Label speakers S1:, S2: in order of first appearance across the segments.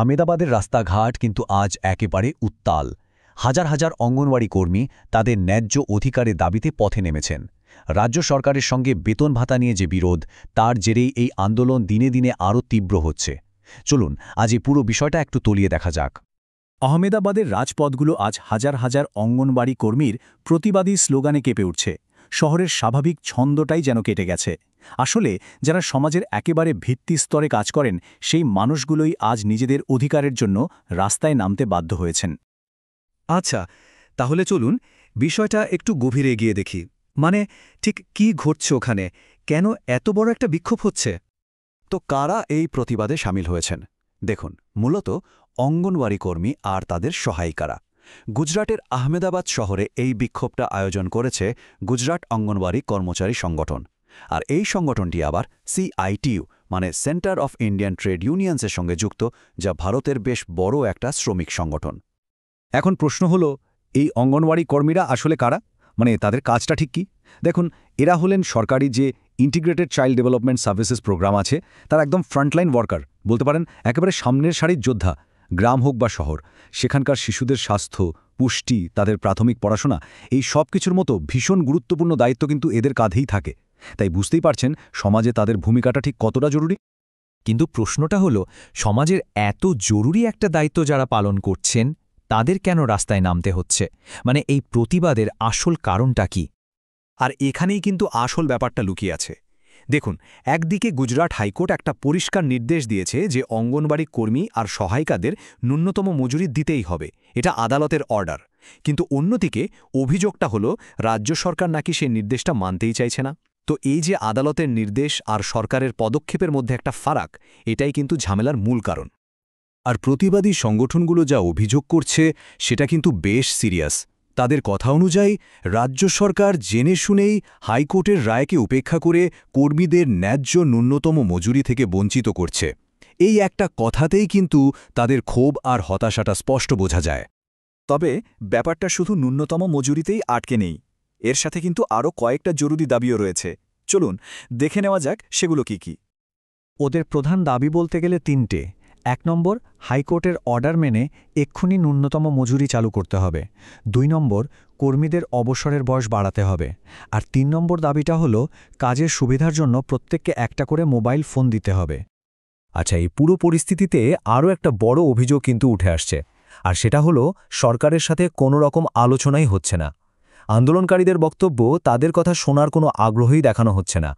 S1: আমেদাবাদের রাস্তাঘাট কিন্তু আজ একেবারে উত্তাল। হাজার হাজার অঙ্গনওয়াড়ি কর্মী তাদের ন্যায্য অধিকারের দাবিতে পথে নেমেছেন। রাজ্য সরকারের সঙ্গে বেতন ভাতা নিয়ে যে বিরোধ, তার জেরেই এই আন্দোলন দিনে দিনে আরও তীব্র হচ্ছে। চলুন আজ এই পুরো বিষয়টা একটু তলিয়ে দেখা যাক।
S2: আহমেদাবাদের রাজপথগুলো আজ হাজার হাজার অঙ্গনবাড়ি কর্মীর প্রতিবাদী স্লোগানে কেঁপে উঠছে। শহরের স্বাভাবিক ছন্দটাই যেন কেটে গেছে। আসলে যারা সমাজের একেবারে ভিত্তি স্তরে কাজ করেন, সেই মানুষগুলোই আজ নিজেদের অধিকারের জন্য রাস্তায় নামতে বাধ্য হয়েছেন।
S3: আচ্ছা, তাহলে চলুন বিষয়টা একটু গভীরে গিয়ে দেখি। মানে ঠিক কি ঘটছে ওখানে, কেন এত বড় একটা বিক্ষোভ হচ্ছে?
S1: তো কারা এই প্রতিবাদে সামিল হয়েছেন? দেখুন, মূলত অঙ্গনওয়াড়ি কর্মী আর তাদের সহায়িকারা। গুজরাটের আহমেদাবাদ শহরে এই বিক্ষোভটা আয়োজন করেছে গুজরাট অঙ্গনওয়াড়ি কর্মচারী সংগঠন। আর এই সংগঠনটি আবার CITU মানে সেন্টার অফ ইন্ডিয়ান ট্রেড ইউনিয়ন্সের সঙ্গে যুক্ত, যা ভারতের বেশ বড় একটা শ্রমিক সংগঠন।
S2: এখন প্রশ্ন হলো, এই অঙ্গনওয়াড়ি কর্মীরা আসলে কারা? মানে তাদের কাজটা ঠিক কি? দেখুন, এরা হলেন সরকারি যে integrated child development services program আছে, তার একদম ফ্রন্টলাইন ওয়ার্কার বলতে পারেন, একেবারে সামনের সারির যোদ্ধা। গ্রাম হোক বা শহর, সেখানকার শিশুদের স্বাস্থ্য, পুষ্টি, তাদের প্রাথমিক পড়াশোনা, এই সব কিছুর মতো ভীষণ গুরুত্বপূর্ণ দায়িত্ব কিন্তু এদের কাঁধেই থাকে। তাই বুঝতেই পারছেন সমাজে তাদের ভূমিকাটা ঠিক কতটা জরুরি।
S4: কিন্তু প্রশ্নটা হলো, সমাজের এত জরুরি একটা দায়িত্ব যারা পালন করছেন, তাদের কেন রাস্তায় নামতে হচ্ছে? মানে এই প্রতিবাদের আসল কারণটা কি?
S3: আর এখানেই কিন্তু আসল ব্যাপারটা লুকিয়ে আছে। দেখুন, একদিকে গুজরাট হাইকোর্ট একটা পরিষ্কার নির্দেশ দিয়েছে যে অঙ্গনবাড়ি কর্মী আর সহায়িকাদের ন্যূনতম মজুরি দিতেই হবে, এটা আদালতের অর্ডার। কিন্তু অন্যদিকে অভিযোগটা হলো রাজ্য সরকার নাকি সেই নির্দেশটা মানতেই চাইছে না। তো এই যে আদালতের নির্দেশ আর সরকারের পদক্ষেপের মধ্যে একটা ফারাক, এটাই কিন্তু ঝামেলার মূল কারণ।
S2: আর প্রতিবাদী সংগঠনগুলো যা অভিযোগ করছে সেটা কিন্তু বেশ সিরিয়াস। তাদের কথা অনুযায়ী রাজ্য সরকার জেনে শুনেই হাইকোর্টের রায়কে উপেক্ষা করে কর্মীদের ন্যায্য ন্যূনতম মজুরি থেকে বঞ্চিত করছে। এই একটা কথাতেই কিন্তু তাদের ক্ষোভ আর হতাশাটা স্পষ্ট বোঝা যায়।
S3: তবে ব্যাপারটা শুধু ন্যূনতম মজুরিতেই আটকে নেই, এর সাথে কিন্তু আরও কয়েকটা জরুরি দাবিও রয়েছে। চলুন দেখে নেওয়া যাক সেগুলো কি কি।
S1: ওদের প্রধান দাবি বলতে গেলে তিনটে। 1 নম্বর, হাইকোর্টের অর্ডার মেনে এক্ষুনি ন্যূনতম মজুরি চালু করতে হবে। 2 নম্বর, কর্মীদের অবসরের বয়স বাড়াতে হবে। আর 3 নম্বর দাবিটা হলো, কাজের সুবিধার জন্য প্রত্যেককে একটা করে মোবাইল ফোন দিতে হবে।
S2: আচ্ছা, এই পুরো পরিস্থিতিতে আরও একটা বড় অভিযোগ কিন্তু উঠে আসছে, আর সেটা হলো সরকারের সাথে কোনো রকম আলোচনাই হচ্ছে না। আন্দোলনকারীদের বক্তব্য, তাদের কথা শোনার কোনো আগ্রহই দেখানো হচ্ছে না।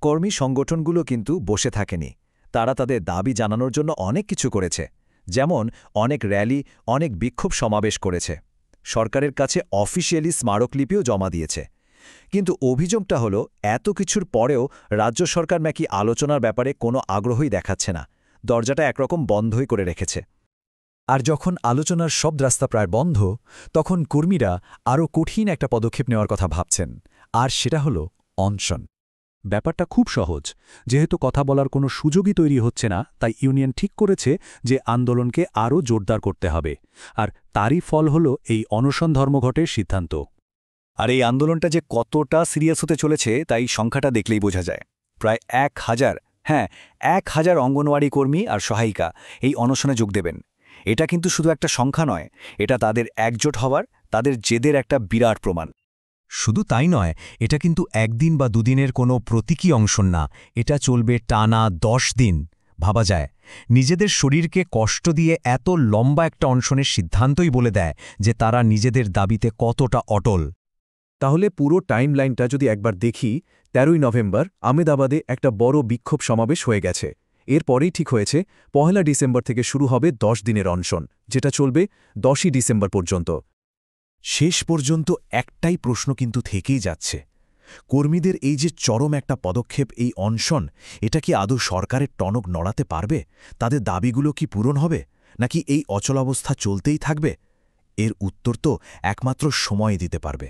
S1: কর্মী সংগঠনগুলো কিন্তু বসে থাকেনি। তারা তাদের দাবি জানানোর জন্য অনেক কিছু করেছে। যেমন অনেক র্যালি, অনেক বিক্ষোভ সমাবেশ করেছে। সরকারের কাছে অফিসিয়ালি স্মারকলিপিও জমা দিয়েছে। কিন্তু অভিযোগটা হলো, এত কিছুর পরেও রাজ্য সরকার নাকি আলোচনার ব্যাপারে কোনো আগ্রহই দেখাচ্ছে না। দরজাটা একরকম বন্ধই করে রেখেছে। আর যখন আলোচনার সব রাস্তা প্রায় বন্ধ, তখন কর্মীরা আরও কঠিন একটা পদক্ষেপ নেওয়ার কথা ভাবছেন। আর সেটা হলো অনশন।
S2: ব্যাপারটা খুব সহজ। যেহেতু কথা বলার কোনো সুযোগই তৈরি হচ্ছে না, তাই ইউনিয়ন ঠিক করেছে যে আন্দোলনকে আরও জোরদার করতে হবে। আর তারই ফল হল এই অনশন ধর্মঘটের সিদ্ধান্ত।
S3: আর এই আন্দোলনটা যে কতটা সিরিয়াস হতে চলেছে, তাই সংখ্যাটা দেখলেই বোঝা যায়। প্রায় 1000, হ্যাঁ 1000 অঙ্গনওয়াড়ি কর্মী আর সহায়িকা এই অনশনে যোগ দেবেন। এটা কিন্তু শুধু একটা সংখ্যা নয়, এটা তাদের একজোট হওয়ার, তাদের জেদের একটা বিরাট প্রমাণ।
S4: শুধু তাই নয়, এটা কিন্তু একদিন বা দুদিনের কোনো প্রতীকী অনশন না, এটা চলবে টানা 10 দিন। ভাবা যায়, নিজেদের শরীরকে কষ্ট দিয়ে এত লম্বা একটা অনশনের সিদ্ধান্তই বলে দেয় যে তারা নিজেদের দাবিতে কতটা অটল।
S2: তাহলে পুরো টাইম লাইনটা যদি একবার দেখি, 13ই নভেম্বর আমেদাবাদে একটা বড় বিক্ষোভ সমাবেশ হয়ে গেছে। এরপরেই ঠিক হয়েছে 1 ডিসেম্বর থেকে শুরু হবে 10 দিনের অনশন, যেটা চলবে 10ই ডিসেম্বর পর্যন্ত। শেষ পর্যন্ত একটাই প্রশ্ন কিন্তু থেকেই যাচ্ছে, কর্মীদের এই যে চরম একটা পদক্ষেপ, এই অনশন, এটা কি আদৌ সরকারের টনক নড়াতে পারবে? তাদের দাবিগুলো কি পূরণ হবে, নাকি এই অচলাবস্থা চলতেই থাকবে? এর উত্তর তো একমাত্র সময় দিতে পারবে।